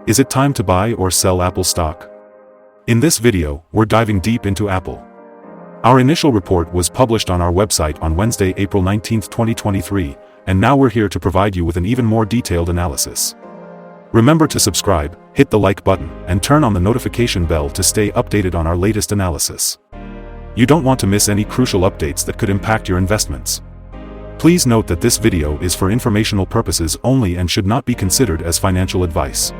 Is it time to buy or sell Apple stock? In this video, we're diving deep into Apple. Our initial report was published on our website on Wednesday, April 19, 2023, and now we're here to provide you with an even more detailed analysis. Remember to subscribe, hit the like button, and turn on the notification bell to stay updated on our latest analysis. You don't want to miss any crucial updates that could impact your investments. Please note that this video is for informational purposes only and should not be considered as financial advice.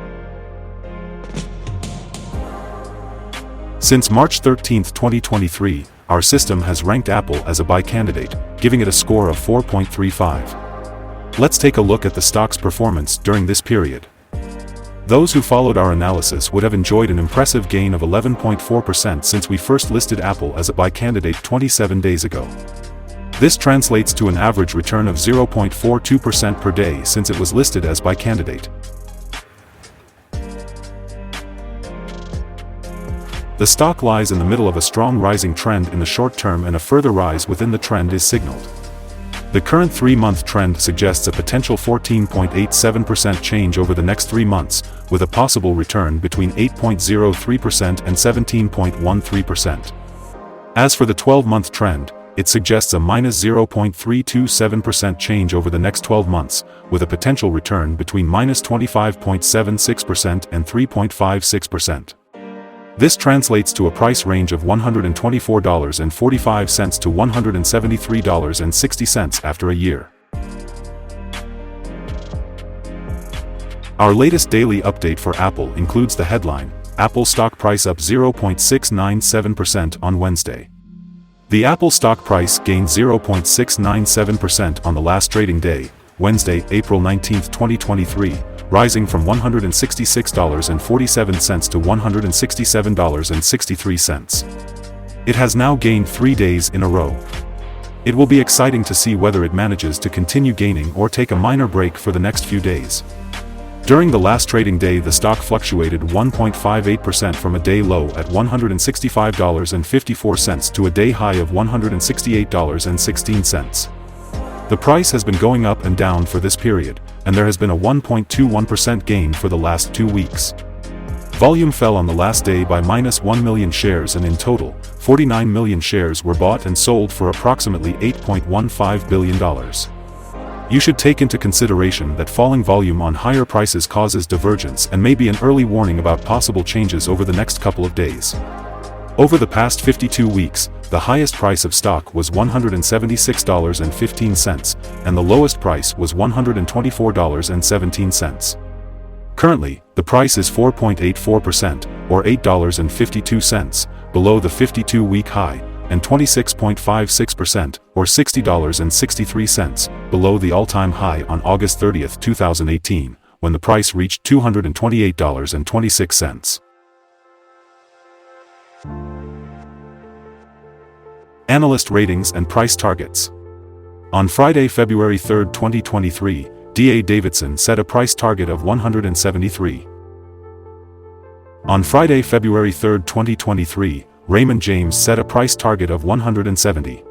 Since March 13, 2023, our system has ranked Apple as a buy candidate, giving it a score of 4.35. Let's take a look at the stock's performance during this period. Those who followed our analysis would have enjoyed an impressive gain of 11.4% since we first listed Apple as a buy candidate 27 days ago. This translates to an average return of 0.42% per day since it was listed as buy candidate. The stock lies in the middle of a strong rising trend in the short term, and a further rise within the trend is signaled. The current 3-month trend suggests a potential 14.87% change over the next 3 months, with a possible return between 8.03% and 17.13%. As for the 12-month trend, it suggests a minus 0.327% change over the next 12 months, with a potential return between minus 25.76% and 3.56%. This translates to a price range of $124.45 to $173.60 after a year. Our latest daily update for Apple includes the headline, Apple stock price up 0.697% on Wednesday. The Apple stock price gained 0.697% on the last trading day, Wednesday, April 19, 2023, rising from $166.47 to $167.63. It has now gained 3 days in a row. It will be exciting to see whether it manages to continue gaining or take a minor break for the next few days. During the last trading day, the stock fluctuated 1.58% from a day low at $165.54 to a day high of $168.16. The price has been going up and down for this period, and there has been a 1.21% gain for the last 2 weeks. Volume fell on the last day by minus 1 million shares, and in total, 49 million shares were bought and sold for approximately $8.15 billion. You should take into consideration that falling volume on higher prices causes divergence and may be an early warning about possible changes over the next couple of days. Over the past 52 weeks, the highest price of stock was $176.15, and the lowest price was $124.17. Currently, the price is 4.84%, or $8.52, below the 52-week high, and 26.56%, or $60.63, below the all-time high on August 30, 2018, when the price reached $228.26. Analyst ratings and price targets. On Friday, February 3, 2023, D.A. Davidson set a price target of 173. On Friday, February 3, 2023, Raymond James set a price target of 170.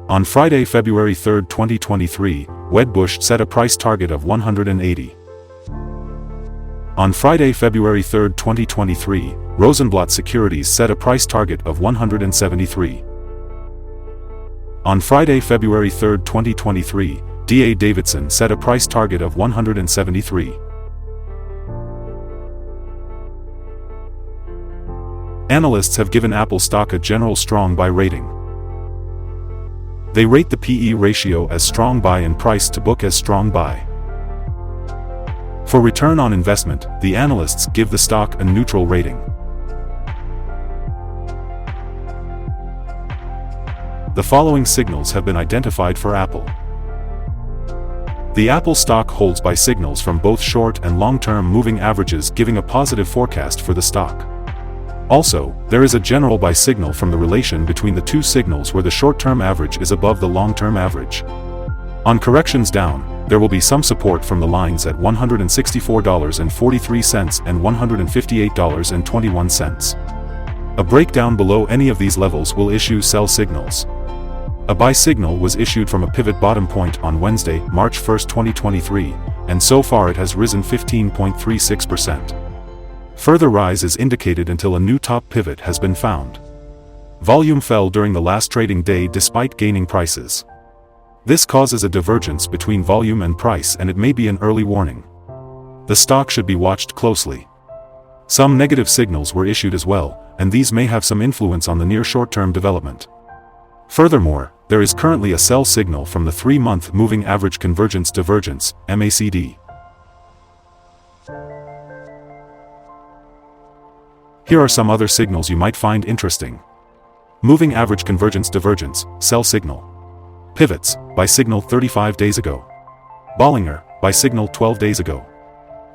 On Friday, February 3, 2023, Wedbush set a price target of 180. On Friday, February 3, 2023, Rosenblatt Securities set a price target of 173. On Friday, February 3, 2023, D.A. Davidson set a price target of 173. Analysts have given Apple stock a general strong buy rating. They rate the P/E ratio as strong buy and price to book as strong buy. For return on investment, the analysts give the stock a neutral rating. The following signals have been identified for Apple. The Apple stock holds buy signals from both short and long-term moving averages, giving a positive forecast for the stock. Also, there is a general buy signal from the relation between the two signals where the short-term average is above the long-term average. On corrections down, there will be some support from the lines at $164.43 and $158.21. A breakdown below any of these levels will issue sell signals. A buy signal was issued from a pivot bottom point on Wednesday, March 1, 2023, and so far it has risen 15.36%. Further rise is indicated until a new top pivot has been found. Volume fell during the last trading day despite gaining prices. This causes a divergence between volume and price, and it may be an early warning. The stock should be watched closely. Some negative signals were issued as well, and these may have some influence on the near short-term development. Furthermore, there is currently a sell signal from the 3-month Moving Average Convergence Divergence, MACD. Here are some other signals you might find interesting. Moving Average Convergence Divergence, sell signal. Pivots, buy signal 35 days ago. Bollinger, buy signal 12 days ago.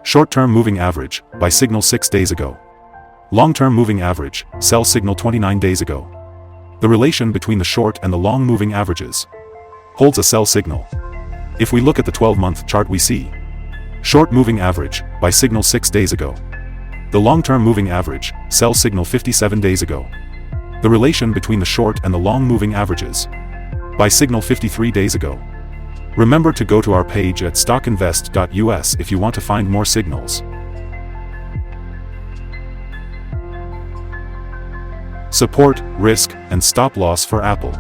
Short-term moving average, buy signal 6 days ago. Long-term moving average, sell signal 29 days ago. The relation between the short and the long moving averages holds a sell signal. If we look at the 12-month chart, we see short moving average, buy signal 6 days ago. The long-term moving average, sell signal 57 days ago. The relation between the short and the long moving averages, buy signal 53 days ago. Remember to go to our page at StockInvest.us if you want to find more signals. Support, risk, and stop loss for Apple.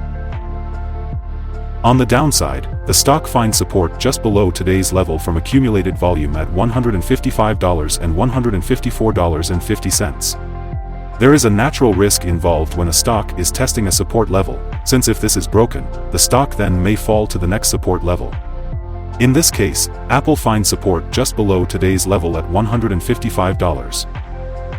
On the downside, the stock finds support just below today's level from accumulated volume at $155 and $154.50. There is a natural risk involved when a stock is testing a support level, since if this is broken, the stock then may fall to the next support level. In this case, Apple finds support just below today's level at $155.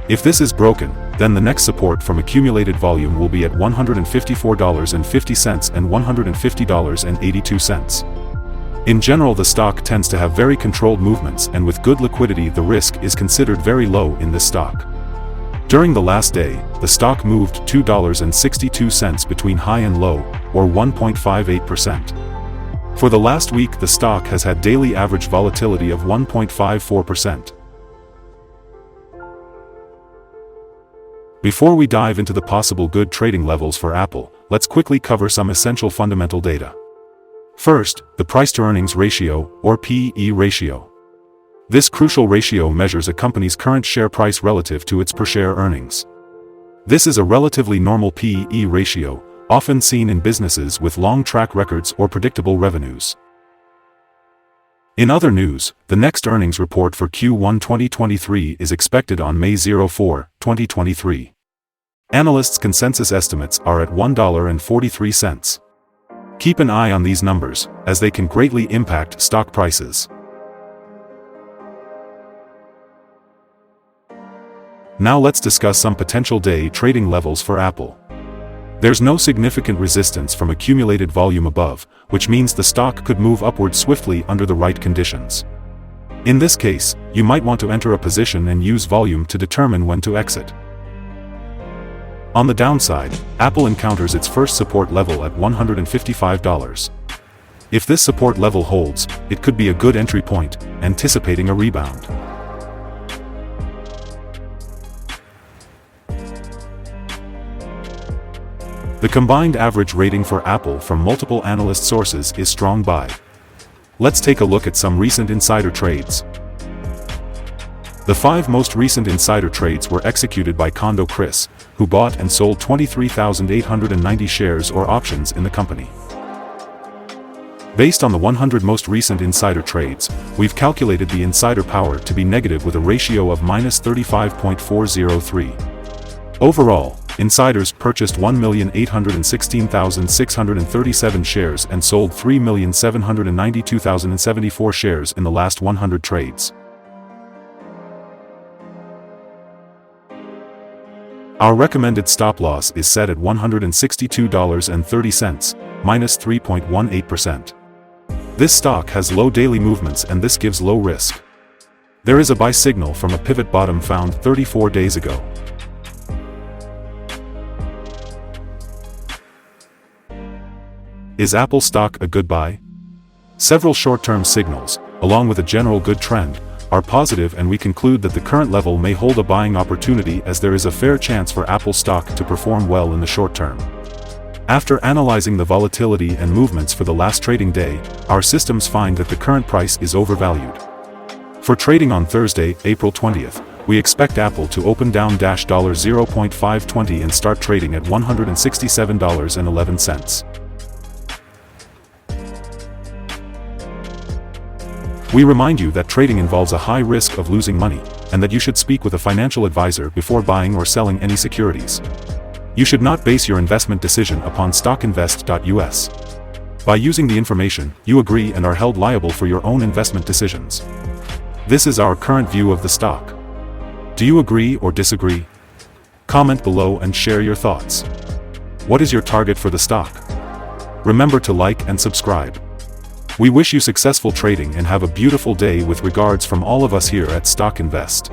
If this is broken, then the next support from accumulated volume will be at $154.50 and $150.82. In general, the stock tends to have very controlled movements, and with good liquidity the risk is considered very low in this stock. During the last day, the stock moved $2.62 between high and low, or 1.58%. For the last week, the stock has had daily average volatility of 1.54%. Before we dive into the possible good trading levels for Apple, let's quickly cover some essential fundamental data. First, the price-to-earnings ratio, or P/E ratio. This crucial ratio measures a company's current share price relative to its per-share earnings. This is a relatively normal P/E ratio, often seen in businesses with long track records or predictable revenues. In other news, the next earnings report for Q1 2023 is expected on May 04, 2023. Analysts' consensus estimates are at $1.43. Keep an eye on these numbers, as they can greatly impact stock prices. Now let's discuss some potential day trading levels for Apple. There's no significant resistance from accumulated volume above, which means the stock could move upward swiftly under the right conditions. In this case, you might want to enter a position and use volume to determine when to exit. On the downside, Apple encounters its first support level at $155. If this support level holds, it could be a good entry point, anticipating a rebound. The combined average rating for Apple from multiple analyst sources is strong buy. Let's take a look at some recent insider trades. The 5 most recent insider trades were executed by Condo Chris, who bought and sold 23,890 shares or options in the company. Based on the 100 most recent insider trades, we've calculated the insider power to be negative with a ratio of -35.403. Overall, insiders purchased 1,816,637 shares and sold 3,792,074 shares in the last 100 trades. Our recommended stop loss is set at $162.30, minus 3.18%. This stock has low daily movements, and this gives low risk. There is a buy signal from a pivot bottom found 34 days ago. Is Apple stock a good buy? Several short-term signals, along with a general good trend, are positive, and we conclude that the current level may hold a buying opportunity, as there is a fair chance for Apple stock to perform well in the short term. After analyzing the volatility and movements for the last trading day, our systems find that the current price is overvalued. For trading on Thursday, April 20th, we expect Apple to open down $0.520 and start trading at $167.11. We remind you that trading involves a high risk of losing money, and that you should speak with a financial advisor before buying or selling any securities. You should not base your investment decision upon StockInvest.us. By using the information, you agree and are held liable for your own investment decisions. This is our current view of the stock. Do you agree or disagree? Comment below and share your thoughts. What is your target for the stock? Remember to like and subscribe. We wish you successful trading and have a beautiful day with regards from all of us here at Stock Invest.